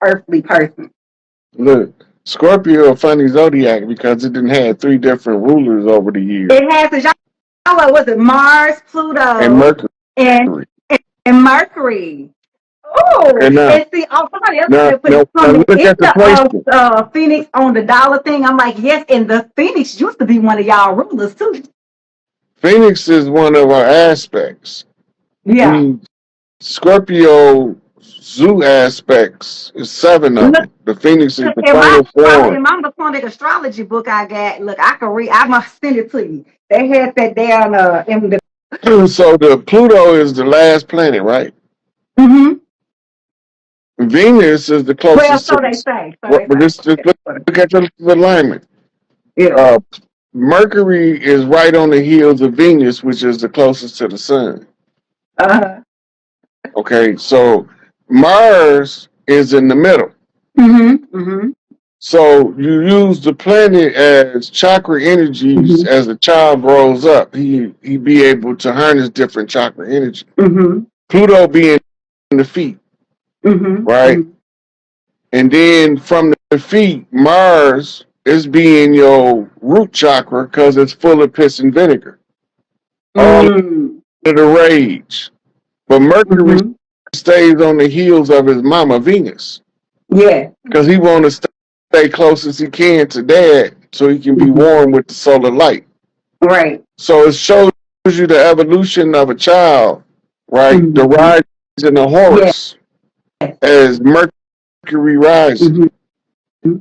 earthly person. Look, Scorpio a funny zodiac because it didn't have 3 different rulers over the years. It has, what was it? Mars, And Pluto, Mercury. and and Mercury. Oh, Okay, and see, somebody else now, said put now, now coming look at the into placement. Phoenix on the dollar thing. I'm like, yes, and the Phoenix used to be one of y'all rulers too. Phoenix is one of our aspects. Yeah. The Scorpio zoo aspects is 7 of Look, them. The Phoenix is the in my final form. in my Masonic astrology book I got, look, I can read. I must send it to you. They had that down in the. So the Pluto is the last planet, right? Mm-hmm. Venus is the Well, closest to so they the. say. So What? they But say. just look at the alignment. Yeah. Uh, Mercury is right on the heels of Venus, which is the closest to the sun. Uh-huh. Okay, so Mars is in the middle. Mm-hmm. Mm-hmm. So you use the planet as chakra energies Mm-hmm. as a child grows up. He be able to harness different chakra energy. Mm-hmm. Pluto being the feet, Mm-hmm. right? Mm-hmm. And then from the feet, Mars is being your root chakra because it's full of piss and vinegar. All of Mm. the rage. But Mercury Mm-hmm. stays on the heels of his mama Venus Yeah. because he want to stay close as he can to dad so he can be Mm-hmm. warm with the solar light. Right. So it shows you the evolution of a child, right? The Mm-hmm. rise in the Yeah. Horus as Mercury rises, Mm-hmm.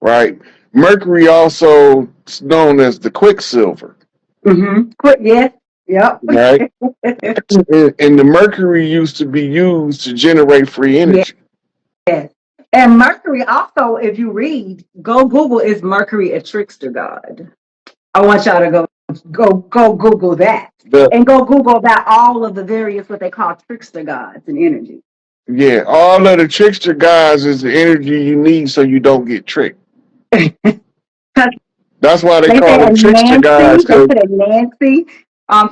right? Mercury also is known as the Quicksilver, Mm-hmm. Quick, yes. Yep. right? And the Mercury used to be used to generate free energy. Yes. And Mercury also, if you read, go Google, is Mercury a trickster god? I want y'all to go Google that. The And go Google about all of the various what they call trickster gods and energy. Yeah, all of the trickster guys is the energy you need so you don't get tricked. That's why they They call say them a trickster guys. Nancy, they Cause said a Nancy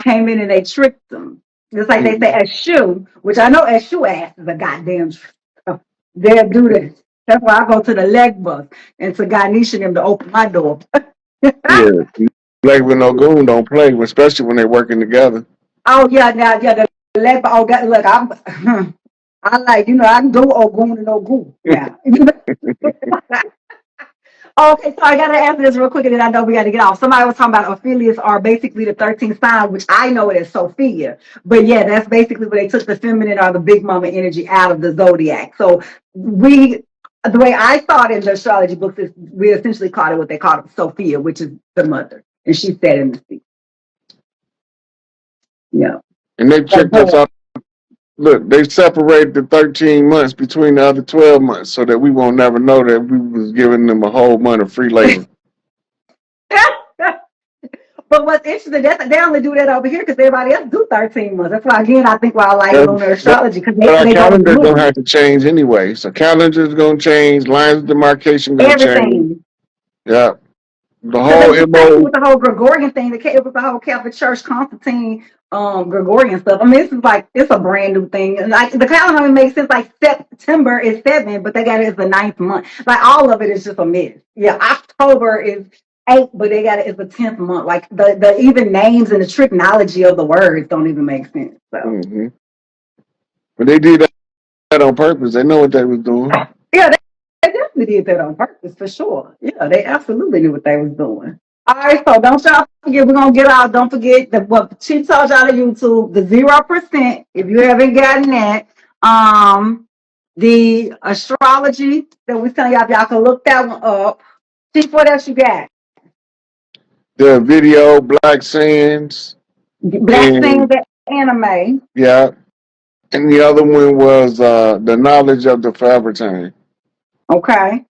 came in and they tricked them. Just like they say a shoe, which I know a shoe ass is a goddamn they'll do this. That's why I go to the leg bus and to Ganesha them to open my door. yeah, like with no goon don't play, especially when they're working together. Oh yeah, now yeah, the leg bus. Oh, God, look, I'm I like, I can do Ogun and Ogun now. Okay, so I gotta answer this real quick, and then I know we gotta get off. Somebody was talking about Ophelius are basically the 13th sign, which I know it as Sophia. But yeah, that's basically where they took the feminine or the big mama energy out of the zodiac. So the way I thought in the astrology books is we essentially called it what they called Sophia, which is the mother, and she said in the sea. Yeah. And they tricked us off. Look, they separated the 13 months between the other 12 months so that we won't never know that we was giving them a whole month of free labor. But what's interesting, they only do that over here because everybody else do 13 months. That's why, again, I think why I like lunar astrology because But our they go with the calendar don't moon. have to change anyway. So calendar's gonna change, lines of demarcation gonna change. Everything. Yeah. The Because it whole was the same MO with the whole Gregorian thing. It was the whole Catholic Church Constantine Gregorian stuff. I mean, this is like it's a brand new thing. And like the calendar only makes sense. Like September is 7, but they got it as the 9th month. Like all of it is just a myth. Yeah, October is 8, but they got it as the 10th month. Like the even names and the technology of the words don't even make sense. So But they did that on purpose. They know what they was doing. yeah, they definitely did that on purpose for sure. Yeah, they absolutely knew what they was doing. All right, so don't y'all forget, we're gonna get out. Don't forget that what she told y'all to YouTube, the 0%. If you haven't gotten that, the astrology that we telling y'all, y'all can look that one up. Chief, what else you got? The video, Black Sands, Black Thing, and that anime. yeah. And the other one was the knowledge of the forever time. Okay.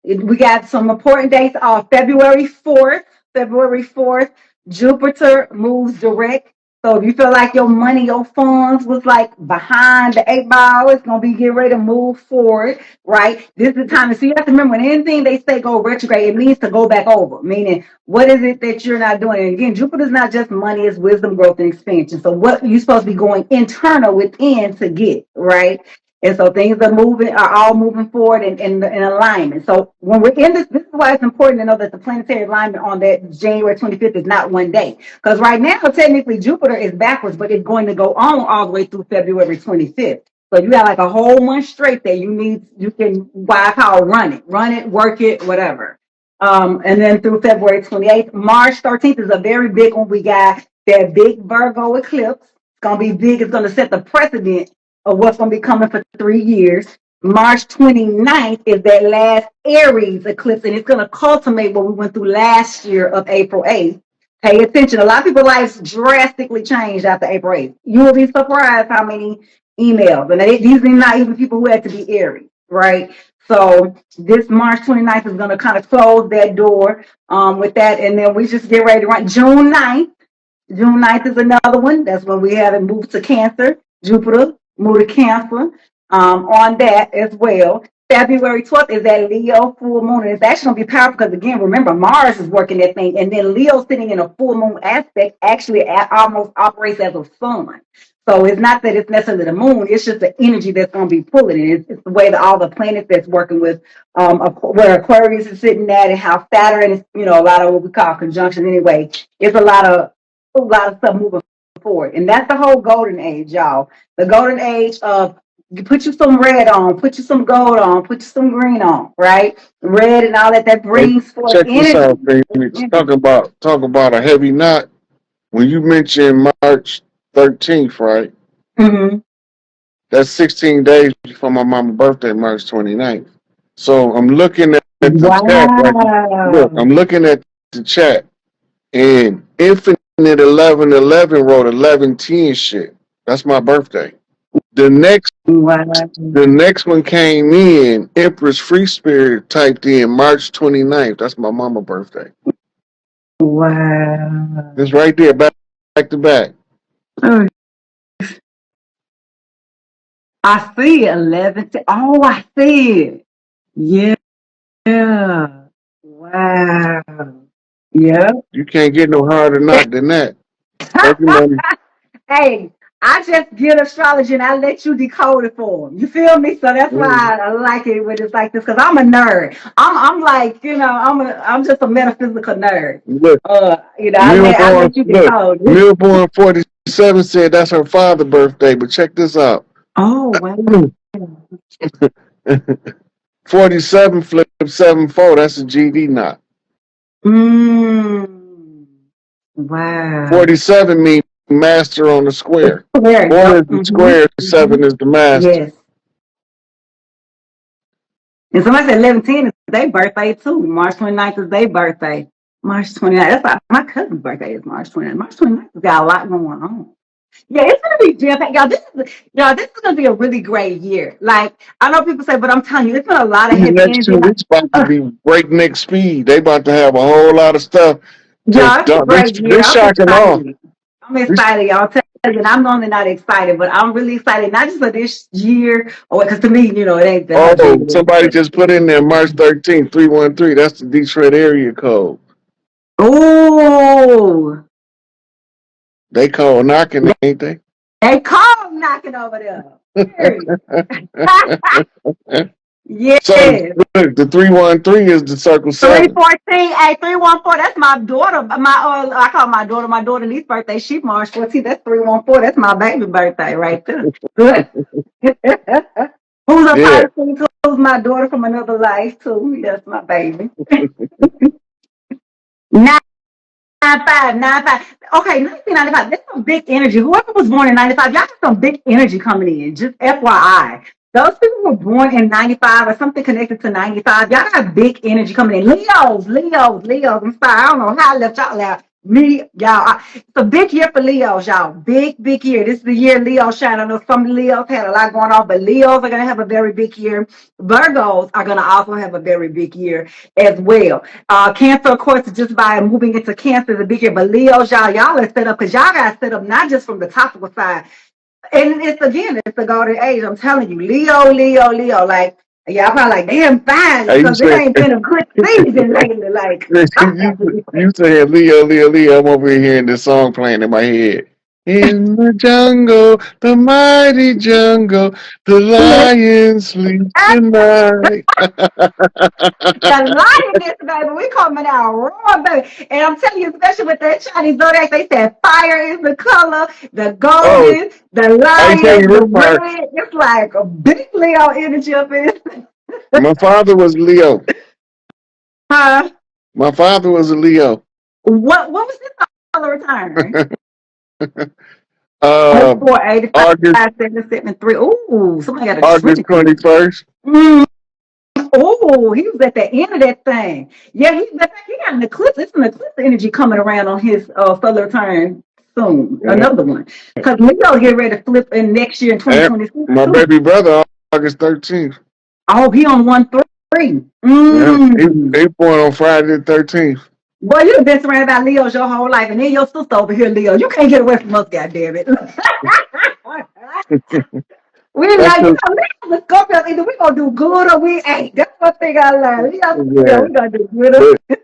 We got some important dates. February 4th. February 4th, Jupiter moves direct. So if you feel like your money, your funds was like behind the 8 ball, it's gonna be getting ready to move forward, right? This is the time. So you have to remember when anything they say go retrograde, it means to go back over. Meaning, what is it that you're not doing? And again, Jupiter's not just money; it's wisdom, growth, and expansion. So what you're supposed to be going internal within to get, right? And so things are all moving forward in alignment. So when we're in this is why it's important to know that the planetary alignment on that January 25th is not one day. Because right now, technically, Jupiter is backwards, but it's going to go on all the way through February 25th. So you got like a whole month straight that you can, what I call run it, work it, whatever. And then through February 28th, March 13th is a very big one. We got that big Virgo eclipse. It's going to be big. It's going to set the precedent of what's going to be coming for 3 years. March 29th is that last Aries eclipse, and it's going to culminate what we went through last year of April 8th. Pay attention. A lot of people's lives drastically changed after April 8th. You will be surprised how many emails, and these are not even people who had to be Aries, right? So this March 29th is going to kind of close that door with that, and then we just get ready to run June 9th. June 9th is another one. That's when we have it moved to Cancer. Jupiter moved to Cancer on that as well. February 12th is that Leo full moon. And it's actually going to be powerful because, again, remember, Mars is working that thing. And then Leo sitting in a full moon aspect actually almost operates as a sun. So it's not that it's necessarily the moon. It's just the energy that's going to be pulling it. It's the way that all the planets that's working with where Aquarius is sitting at and how Saturn is, a lot of what we call conjunction anyway. It's a lot of stuff moving forward. And that's the whole golden age, y'all. The golden age of you put you some red on, put you some gold on, put you some green on, right? Red and all that brings forth Check energy. this out, Phoenix. Talk about a heavy knot. When you mentioned March 13th, right? Mm-hmm. That's 16 days before my mama's birthday, March 29th. So I'm looking at the chat. Right? Look, I'm looking at the chat. And Infinite 1111 wrote 1110 shit. That's my birthday. The next one came in. Empress Free Spirit typed in March 29th. That's my mama's birthday. Wow. It's right there, back to back. I see it. 11. Oh, I see it. Yeah. Wow. Yeah. You can't get no harder knot than that. Hey, I just get astrology and I let you decode it for them. You feel me? So that's why I like it when it's like this, because I'm a nerd. I'm like, I'm just a metaphysical nerd. Look, I let you decode it. Millborn 47 said that's her father's birthday, but check this out. Oh, wow. 47 flip 74, that's a GD knot. Wow. 47 means master on the square. 4 is the square, 7 is the master. Yes. And somebody said 1110 is their birthday too. March 29th is their birthday. March 29th. That's why my cousin's birthday is March 29th. March 29th has got a lot going on. Yeah, it's gonna be jam-packed. This is gonna be a really great year. Like, I know people say, but I'm telling you, it's been a lot of heavy energy. It's about to be breakneck speed. They about to have a whole lot of stuff. Yeah, it's a great year. I'm excited, y'all. And I'm only not excited, but I'm really excited, not just for this year, because to me, it ain't that. Oh, somebody just put in there March 13th, 313. That's the Detroit area code. Oh. They call knocking, ain't they? They call knocking over there. Yes. So look, the 313 is the circle 7. 314, 314. That's my daughter. I call my daughter niece's birthday. She March 14th. That's 314. That's my baby birthday right there. Good. Who's a person who's my daughter from another life too. That's my baby. 95. Okay, 1995. That's some big energy. Whoever was born in 95, y'all got some big energy coming in. Just FYI. Those people who were born in 95 or something connected to 95, y'all got big energy coming in. Leos. I'm sorry, I don't know how I left y'all out. It's a big year for Leos, y'all. Big year. This is the year Leo shine. I know some Leos had a lot going on, but Leos are going to have a very big year. Virgos are going to also have a very big year as well. Cancer, of course, just by moving into Cancer is a big year, but Leos, y'all are set up because y'all got set up not just from the topical side. And it's the golden age. I'm telling you, Leo. Like, y'all probably like, damn, fine, because it ain't been a good season lately. Like, you saying Leo. I'm over here hearing this song playing in my head. In the jungle, the mighty jungle, the lion sleeps tonight. The lioness, baby, we coming out raw, baby. And I'm telling you, especially with that Chinese zodiac, they said fire is the color, the Oh, golden, the I tell you lion, the this part. red. It's like a big Leo energy up in this. My father was Leo. Huh? My father was a Leo. What was this color return? uh, 84, 85, August 77, 3. Ooh, somebody got a August Trinity. 21st. Mm. Oh, he was at the end of that thing. Yeah, he got an eclipse. It's an eclipse energy coming around on his solar return soon. Yeah. Another one. Because Leo get ready to flip in next year in And 2026 my too. baby brother, August 13th. Oh, he on 1-3. Yeah, Mm. he born on Friday the 13th. Boy, you've been surrounded by Leos your whole life, and then your sister over here, Leo. You can't get away from us, goddammit. We That's like, the, Leo, the Scorpios, either we gonna do good or we ain't. That's one thing I learned. Leo, yeah. we gonna do good. But,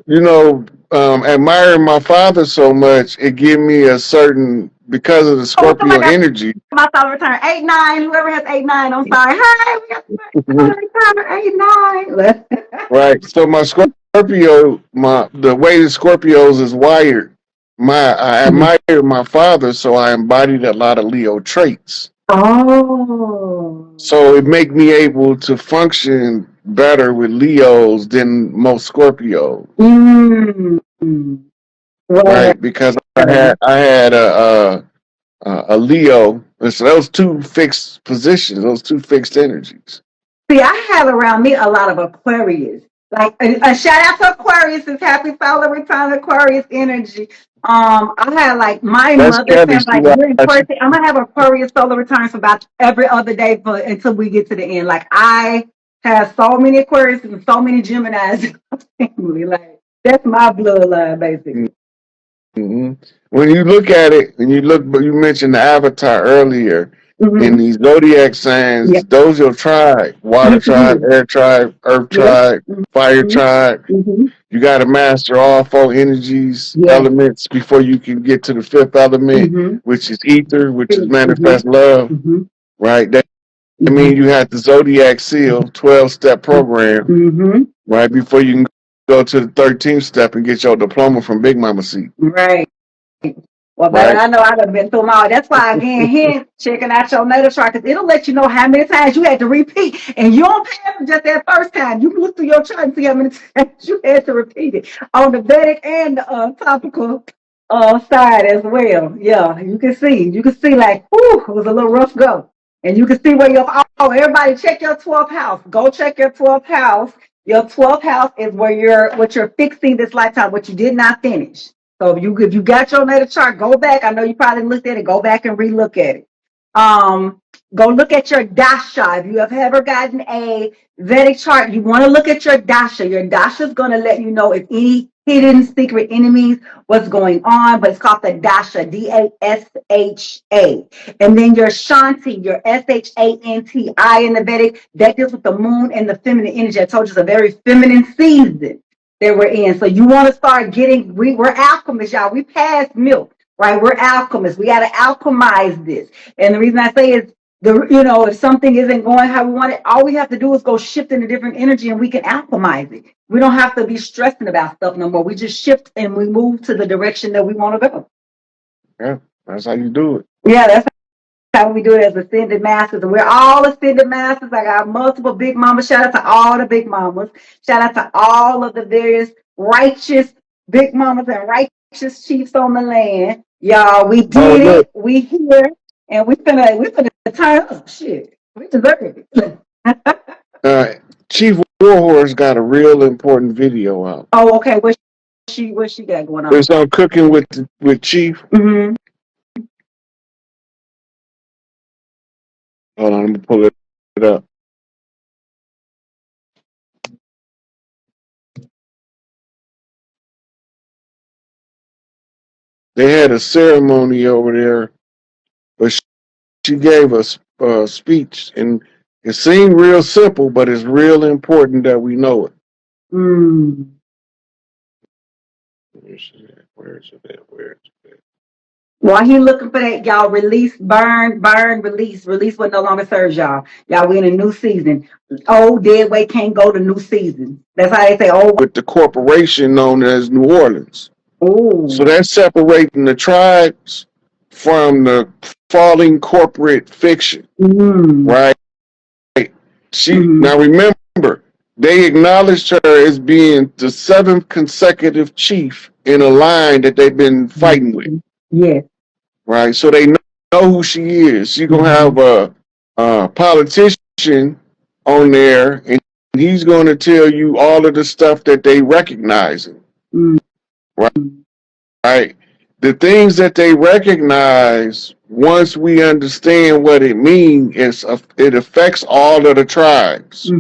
you know, admiring my father so much, it give me a certain, because of the Oh, Scorpio somebody got energy. my solar return. 8-9. Whoever has 8-9, I'm sorry. Hey, we got solar return 8-9. Right. So my Scorpio, the way the Scorpios is wired, I admire my father, so I embodied a lot of Leo traits. Oh. So it make me able to function better with Leos than most Scorpios. Mm. Right. Right? Because I had a Leo. And so those two fixed positions, those two fixed energies. See, I have around me a lot of Aquarius. Like a shout out to Aquarius. It's happy solar return Aquarius energy. I have like my That's mother's Kelly. family, She like we're in watching. I'm gonna have Aquarius solar returns for about every other day until we get to the end. Like I have so many Aquarius and so many Geminis in my family. Like that's my bloodline, basically. Hmm. When you look at it, and but you mentioned the avatar earlier, in Mm-hmm. these zodiac Yeah. signs, those your tribe: water tribe, Mm-hmm. air tribe, earth Yeah. tribe, fire Mm-hmm. tribe. Mm-hmm. You got to master all four energies, Yeah. elements before you can get to the fifth element, Mm-hmm. which is ether, which is Mm-hmm. manifest love. Mm-hmm. Right. That Mm-hmm. means you have the zodiac seal, 12-step program, Mm-hmm. right before you can go to the 13th step and get your diploma from Big Mama Seat. Right. Well, baby, Right. I know I done been through them all. That's why, again, here, checking out your natal chart, because it'll let you know how many times you had to repeat. And you don't pass it just that first time. You can look through your chart and see how many times you had to repeat it on the Vedic and the topical side as well. Yeah, you can see. You can see, like, whew, it was a little rough go. And you can see where everybody check your 12th house. Go check your 12th house. Your 12th house is where what you're fixing this lifetime, what you did not finish. So if you got your natal chart, go back. I know you probably looked at it. Go back and relook at it. Um, Go look at your dasha. If you have ever gotten a Vedic chart, you want to look at your dasha. Your dasha is going to let you know if any hidden secret enemies, what's going on. But it's called the dasha, DASHA. And then your shanti, your SHANTI in the Vedic, that deals with the moon and the feminine energy. I told you it's a very feminine season that we're in. So you want to start getting, we're alchemists, y'all. We passed milk, right? We're alchemists. We got to alchemize this. And the reason I say is, if something isn't going how we want it, all we have to do is go shift in a different energy and we can alchemize it. We don't have to be stressing about stuff no more. We just shift and we move to the direction that we want to go. Yeah, that's how you do it. Yeah, that's how we do it as ascended masters. And we're all ascended masters. I got multiple big mamas. Shout out to all the big mamas. Shout out to all of the various righteous big mamas and righteous chiefs on the land. Y'all, we Oh, did look, it. We here. And we finna turn up. Shit. We deserve it. uh, Chief Warhorse got a real important video out. Oh, okay. What she got going on? It's on Cooking with Chief. Mm-hmm. Hold on, let me pull it up. They had a ceremony over there, but she gave us a speech, and it seemed real simple, but it's real important that we know it. Mm. Where is it at? Where is it at? Where is it at? While he looking for that, y'all release, burn, burn, release. Release what no longer serves y'all. Y'all, we in a new season. Old dead weight can't go to new season. That's how they say old. With the corporation known as New Orleans. Ooh. So that's separating the tribes from the falling corporate fiction, right? Now remember, they acknowledged her as being the seventh consecutive chief in a line that they've been fighting with. Yeah. Right? So they know who she is. She's gonna have a politician on there, and he's gonna tell you all of the stuff that they recognize. Right? Right? The things that they recognize, once we understand what it means, it affects all of the tribes.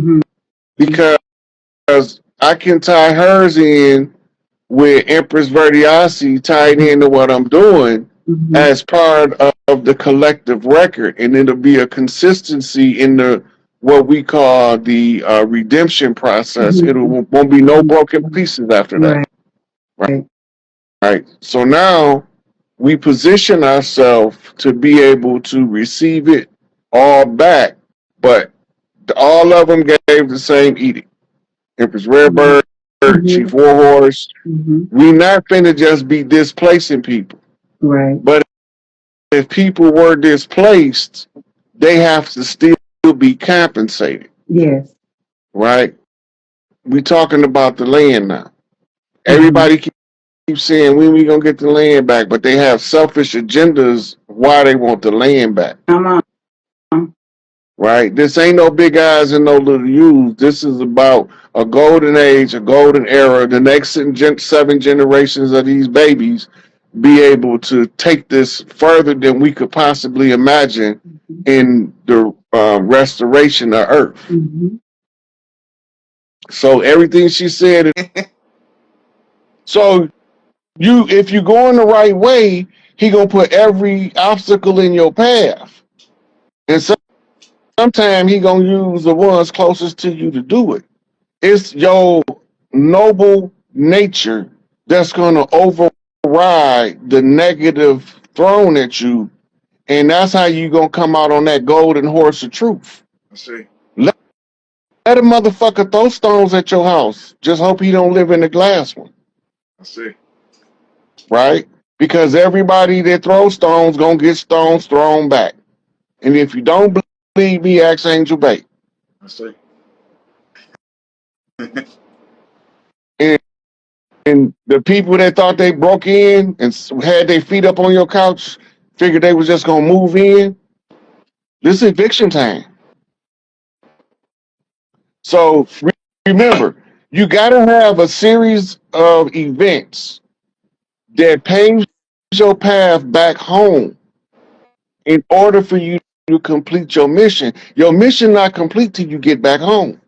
Because I can tie hers in with Empress Verdiasi tied into what I'm doing as part of the collective record, and it'll be a consistency in the what we call the redemption process. It won't be no broken pieces after that. Right. So now we position ourselves to be able to receive it all back, but all of them gave the same edict. Empress Redbird, Chief Warhorse. We not finna just be displacing people. Right. But if people were displaced, they have to still be compensated. Yes. Right? We talking about the land now. Everybody keeps saying when we gonna get the land back, but they have selfish agendas why they want the land back. Come on. Right? This ain't no big eyes and no little U's. This is about a golden age, a golden era. The next 7 generations of these babies be able to take this further than we could possibly imagine in the restoration of Earth. So everything she said. So if you go in the right way, he gonna put every obstacle in your path, and sometimes he gonna use the ones closest to you to do it. It's your noble nature that's gonna override the negative thrown at you, and that's how you gonna come out on that golden horse of truth. I see. Let a motherfucker throw stones at your house. Just hope he don't live in the glass one. I see. Right? Because everybody that throws stones gonna get stones thrown back. And if you don't believe me, ask Angel Bay. I see. And the people that thought they broke in and had their feet up on your couch, figured they was just gonna move in. This is eviction time. So remember, you gotta have a series of events that paves your path back home in order for you to complete your mission. Your mission not complete till you get back home.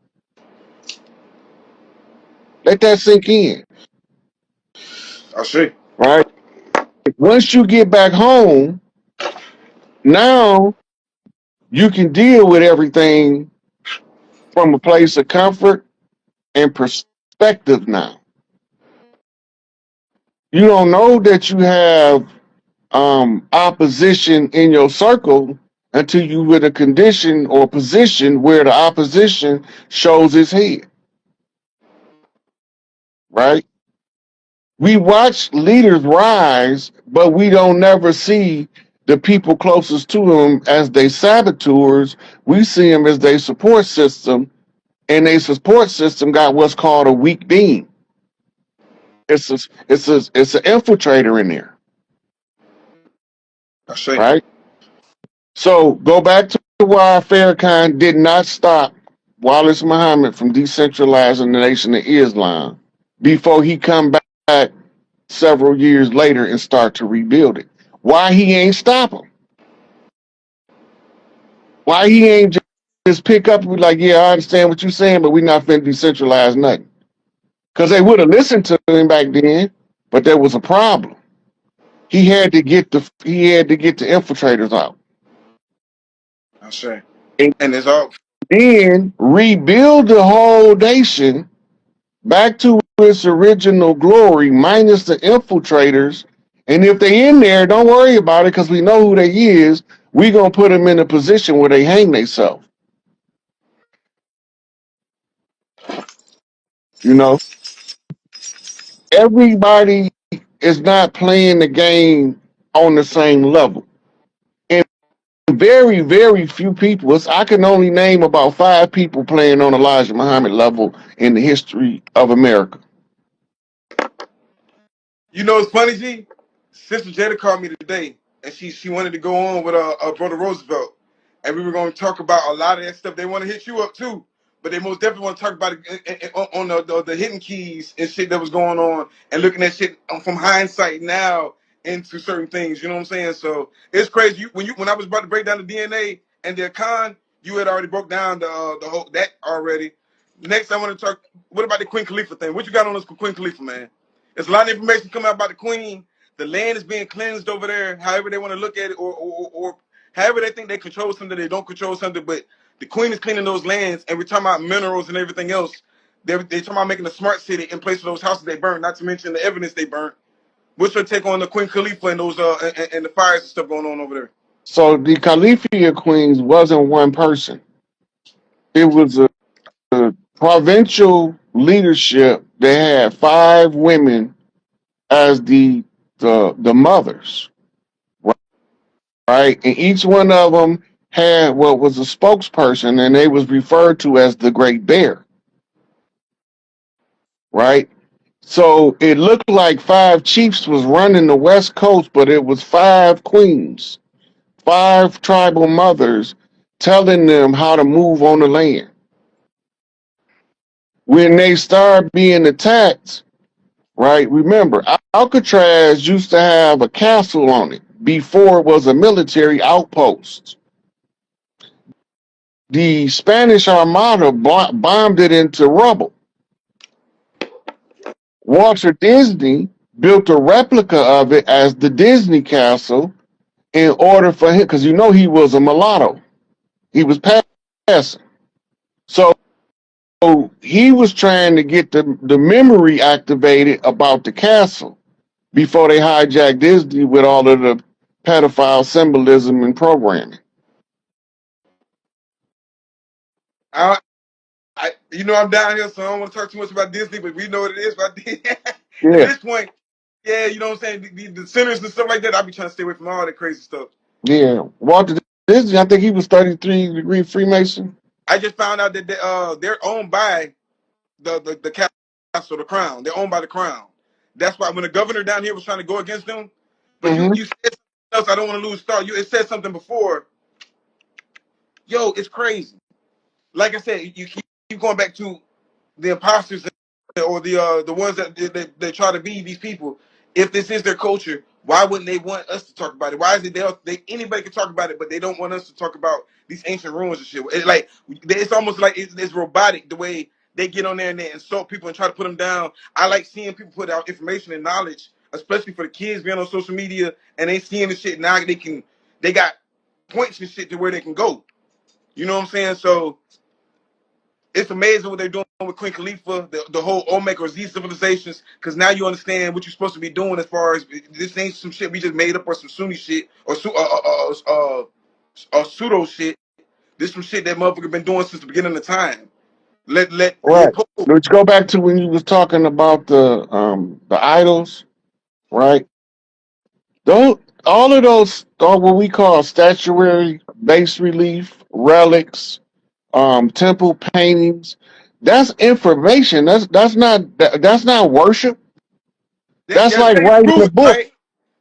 Let that sink in. I see. Right? Once you get back home, now you can deal with everything from a place of comfort and perspective now. You don't know that you have opposition in your circle until you with a condition or position where the opposition shows its head. Right? We watch leaders rise, but we don't never see the people closest to them as they saboteurs. We see them as their support system, and their support system got what's called a weak beam. It's an infiltrator in there. I see. Right? So go back to why Farrakhan did not stop Wallace Muhammad from decentralizing the Nation of Islam before he come back several years later and start to rebuild it. Why he ain't stop him? Why he ain't just pick up and be like, yeah, I understand what you're saying, but we not finna decentralize nothing. Because they would have listened to him back then, but there was a problem. He had to get the infiltrators out. I see. And it's all Then rebuild the whole nation back to its original glory, minus the infiltrators, And if they in there, don't worry about it because we know who they is. We gonna put them in a position where they hang themselves. You know, everybody is not playing the game on the same level. And very, very few people. I can only name about 5 people playing on Elijah Muhammad level in the history of America. You know what's funny, G? Sister Jada called me today, and she wanted to go on with brother Roosevelt, and we were going to talk about a lot of that stuff. They want to hit you up too, but they most definitely want to talk about it on the hidden keys and shit that was going on, and looking at shit from hindsight now into certain things. You know what I'm saying? So it's crazy. When I was about to break down the DNA and the Khan, you had already broke down the whole that already. Next, I want to talk. What about the Queen Khalifa thing? What you got on this Queen Khalifa, man? There's a lot of information coming out about the Queen. The land is being cleansed over there, however they want to look at it, or however they think they control something, they don't control something. But the Queen is cleaning those lands, and we're talking about minerals and everything else. They're talking about making a smart city in place of those houses they burned, not to mention the evidence they burnt. What's your take on the Queen Khalifa and those and the fires and stuff going on over there? So the Khalifia queens wasn't one person. It was a provincial leadership that had 5 women as the mothers, right? And each one of them had what was a spokesperson, and they was referred to as the Great Bear, right? So it looked like 5 chiefs was running the West Coast, but it was 5 queens, 5 tribal mothers telling them how to move on the land. When they start being attacked, right? Remember, Alcatraz used to have a castle on it before it was a military outpost. The Spanish Armada bombed it into rubble. Walter Disney built a replica of it as the Disney Castle in order for him, because you know he was a mulatto. He was passing. So he was trying to get the memory activated about the castle before they hijacked Disney with all of the pedophile symbolism and programming. I, I'm down here, so I don't want to talk too much about Disney, but we know what it is. But at Yeah, this point, yeah, you know what I'm saying? The centers and stuff like that, I'll be trying to stay away from all that crazy stuff. yeah. Walter Disney, I think he was 33-degree Freemason. I just found out that they're owned by the castle, the crown. They're owned by the crown. That's why when the governor down here was trying to go against them, but you Mm-hmm. you said something else. I don't want to lose thought. It said something before. Yo, it's crazy. Like I said, you keep going back to the imposters or the ones that they try to be these people. If this is their culture, why wouldn't they want us to talk about it? Why is it they anybody can talk about it, but they don't want us to talk about these ancient ruins and shit? It's almost like it's robotic the way they get on there and they insult people and try to put them down. I like seeing people put out information and knowledge, especially for the kids being on social media and they seeing the shit now. They got points and shit to where they can go. You know what I'm saying? So it's amazing what they're doing with Queen Khalifa, the whole Olmec or Z civilizations, because now you understand what you're supposed to be doing as far as this ain't some shit we just made up or some Sunni shit or pseudo shit. This some shit that motherfucker been doing since the beginning of time. Let Right. Let's go back to when you was talking about the idols, right? Don't all of those are what we call statuary, bas relief, relics, temple paintings. That's information. That's not worship. That's they'll like tell you writing prove a it, book. right?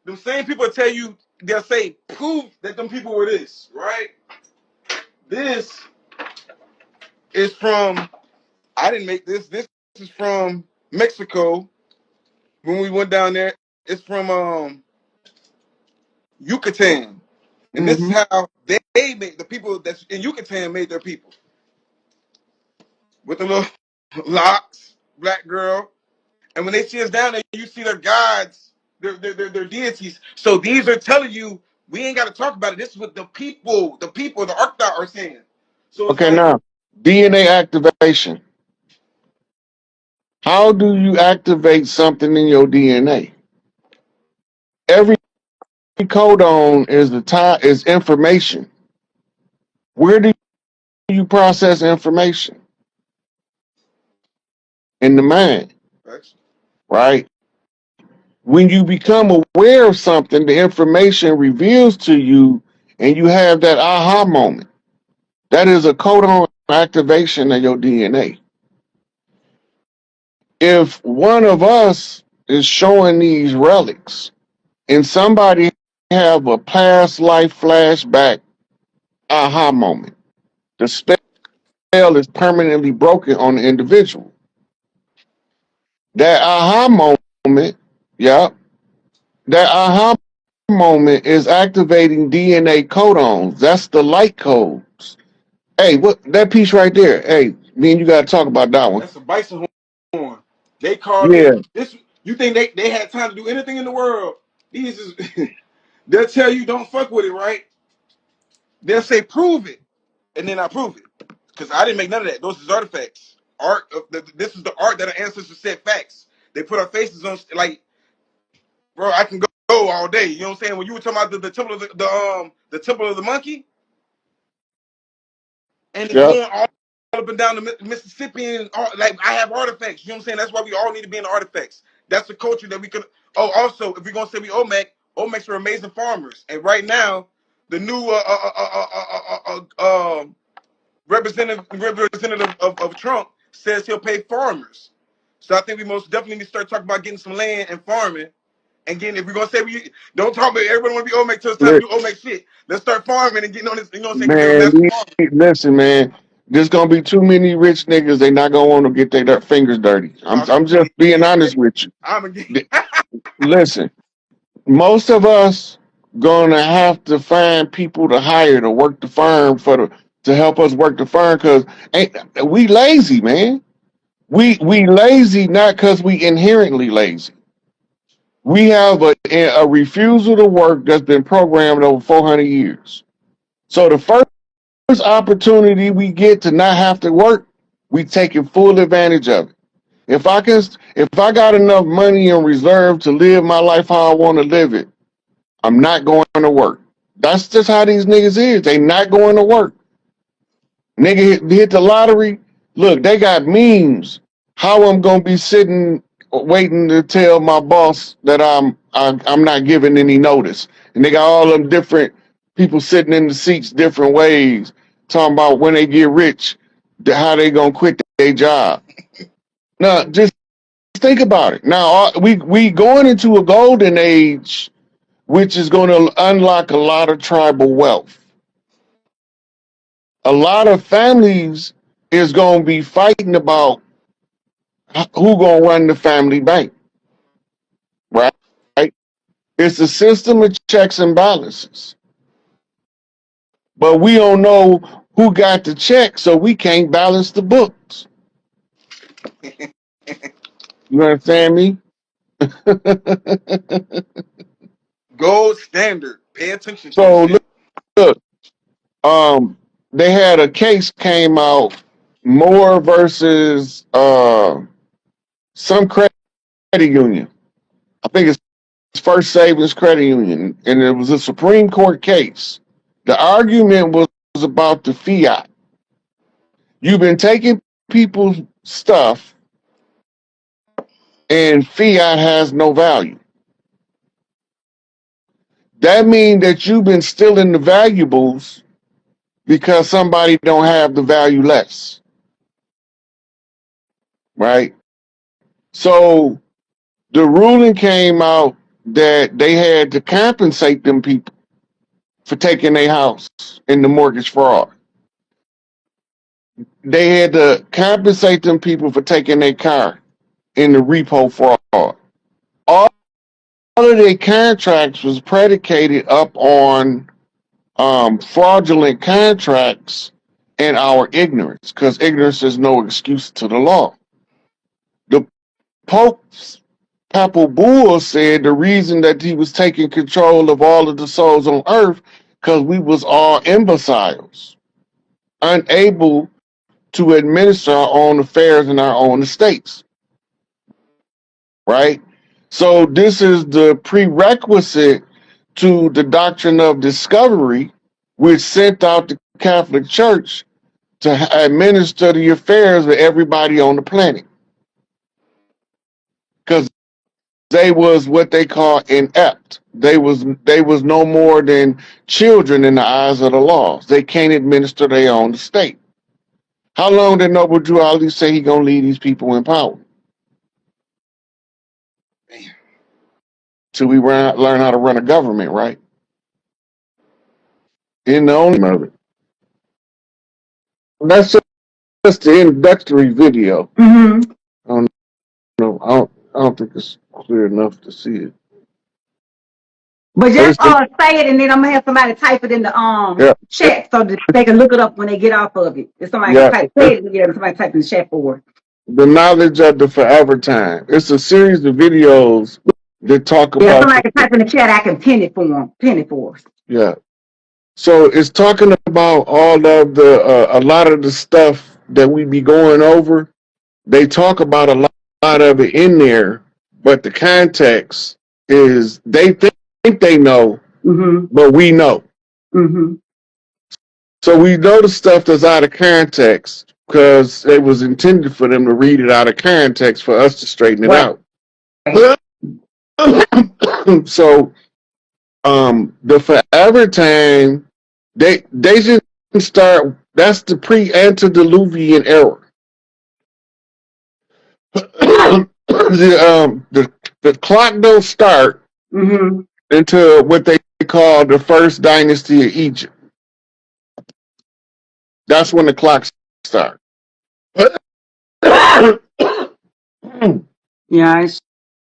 Them same people tell you they'll say prove that them people were this, right? This is from I didn't make this. This is from Mexico when we went down there. It's from Yucatan. And this is Mm-hmm. how they made the people that's in Yucatan made their people. With the little locks, black girl. And when they see us down there, you see their gods, their deities. So these are telling you, we ain't got to talk about it. This is what the Arcta are saying. So it's Okay, like, now DNA activation. How do you activate something in your DNA? Every codon is the time is information. Where do you process information? In the mind, Facts. right? When you become aware of something, the information reveals to you, and you have that aha moment. That is a codon activation of your DNA. If one of us is showing these relics, and somebody have a past life flashback aha moment, the spell is permanently broken on the individual. That aha moment, yeah, that aha moment is activating DNA codons. That's the light codes. Hey, what that piece right there? Hey, me and you got to talk about that one. That's a bison horn. They call Yeah, it this. You think they had time to do anything in the world? These is they'll tell you don't fuck with it, right? They'll say prove it, and then I prove it because I didn't make none of that. Those is artifacts. Art. This is the art that our ancestors said facts. They put our faces on like, bro. I can go all day. You know what I'm saying? When you were talking about the temple of the temple of the monkey, and it's yep. going all up and down the Mississippi, and like I have artifacts. You know what I'm saying? That's why we all need to be in the artifacts. That's the culture that we could. Oh, also, if we're gonna say we Olmecs are amazing farmers, and right now, the new representative of Trump says he'll pay farmers. So I think we most definitely need to start talking about getting some land and farming. And getting, if we're gonna say we don't talk about everybody want to be Olmec till it's time to do Olmec shit. Let's start farming and getting on this. You know what I'm saying? Because they're Man, master farmers. listen, man. There's gonna be too many rich niggas. They not gonna want to get their fingers dirty. I'm just being honest with you. I'm again. Listen, most of us gonna have to find people to hire to work the farm to help us work the farm because ain't we lazy, man. We lazy not because we inherently lazy. We have a refusal to work that's been programmed over 400 years. So the first opportunity we get to not have to work, we taking full advantage of it. If I got enough money in reserve to live my life how I want to live it, I'm not going to work. That's just how these niggas is. They not going to work. Nigga hit the lottery. Look, they got memes. How I'm gonna be sitting waiting to tell my boss that I'm not giving any notice. And they got all them different people sitting in the seats different ways, talking about when they get rich, how they gonna quit their job. Now, just think about it. Now, we going into a golden age, which is going to unlock a lot of tribal wealth. A lot of families is going to be fighting about who going to run the family bank, right? It's a system of checks and balances, but we don't know who got the check, so we can't balance the books. You understand me? Gold standard. Pay attention to the So shit. look, they had a case came out, Moore versus some credit union. I think it's First Savings Credit Union, and it was a Supreme Court case. The argument was about the fiat. You've been taking people's stuff, and fiat has no value. That means that you've been stealing the valuables because somebody don't have the value less, right? So the ruling came out that they had to compensate them people for taking their house in the mortgage fraud. They had to compensate them people for taking their car in the repo fraud. All of their contracts was predicated up on fraudulent contracts and our ignorance, because ignorance is no excuse to the law. The Pope's Papal Bull said the reason that he was taking control of all of the souls on earth because we was all imbeciles, unable to administer our own affairs in our own estates, right? So this is the prerequisite to the doctrine of discovery, which sent out the Catholic Church to administer the affairs of everybody on the planet. Because they was what they call inept. They was no more than children in the eyes of the laws. They can't administer their own state. How long did Noble Drew Ali say he gonna leave these people in power? Till we learn how to run a government, right? In the only of it. That's just the introductory video. Mm-hmm. I don't know. I don't think it's clear enough to see it. But just say it, and then I'm gonna have somebody type it in the chat so that they can look it up when they get off of it. If somebody can type it, somebody type in the chat for it. The knowledge of the forever time. It's a series of videos that talk about. Yeah, somebody can type in the chat. I can pin it for them. Pin it for us. Yeah. So it's talking about all of a lot of the stuff that we be going over. They talk about a lot of it in there, but the context is they think they know, but we know. So we know the stuff that's out of context because it was intended for them to read it out of context for us to straighten it out. So the forever time, they just start. That's the pre-antediluvian era. The clock don't start until what they call the first dynasty of Egypt. That's when the clock starts. Yeah, I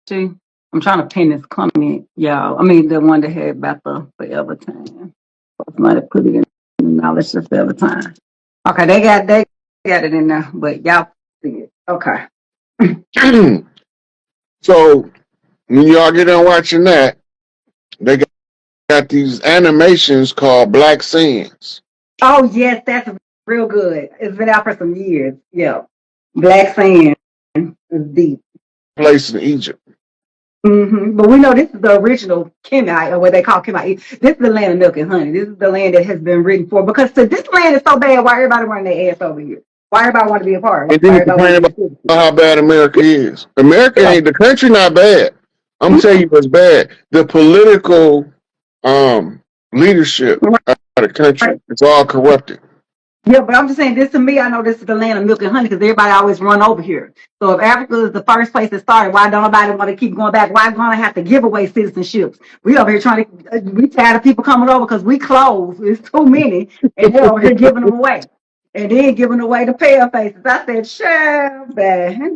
see. I'm trying to pin this comment, y'all. I mean, the one that had about the forever time. Somebody put it in the knowledge of forever time. Okay, they got it in there, but y'all see it. Okay. So when y'all get done watching that, they got these animations called Black Sands. Oh yes, that's real good. It's been out for some years. Yeah, Black Sand is deep. Place in Egypt. But we know this is the original Kemite, or what they call Kemite. This is the land of milk and honey. This is the land that has been written for. Because this land is so bad, why everybody running their ass over here? Why everybody want to be a part? And then you complain about how bad America is. America ain't the country not bad. I'm telling you what's bad. The political leadership of the country, it's all corrupted. Yeah, but I'm just saying this to me, I know this is the land of milk and honey because everybody always run over here. So if Africa is the first place that started, why don't nobody want to keep going back? Why going to have to give away citizenships? We over here we tired of people coming over because we closed. It's too many. And they're over here giving them away. And then giving away the pale faces. I said, sure, man.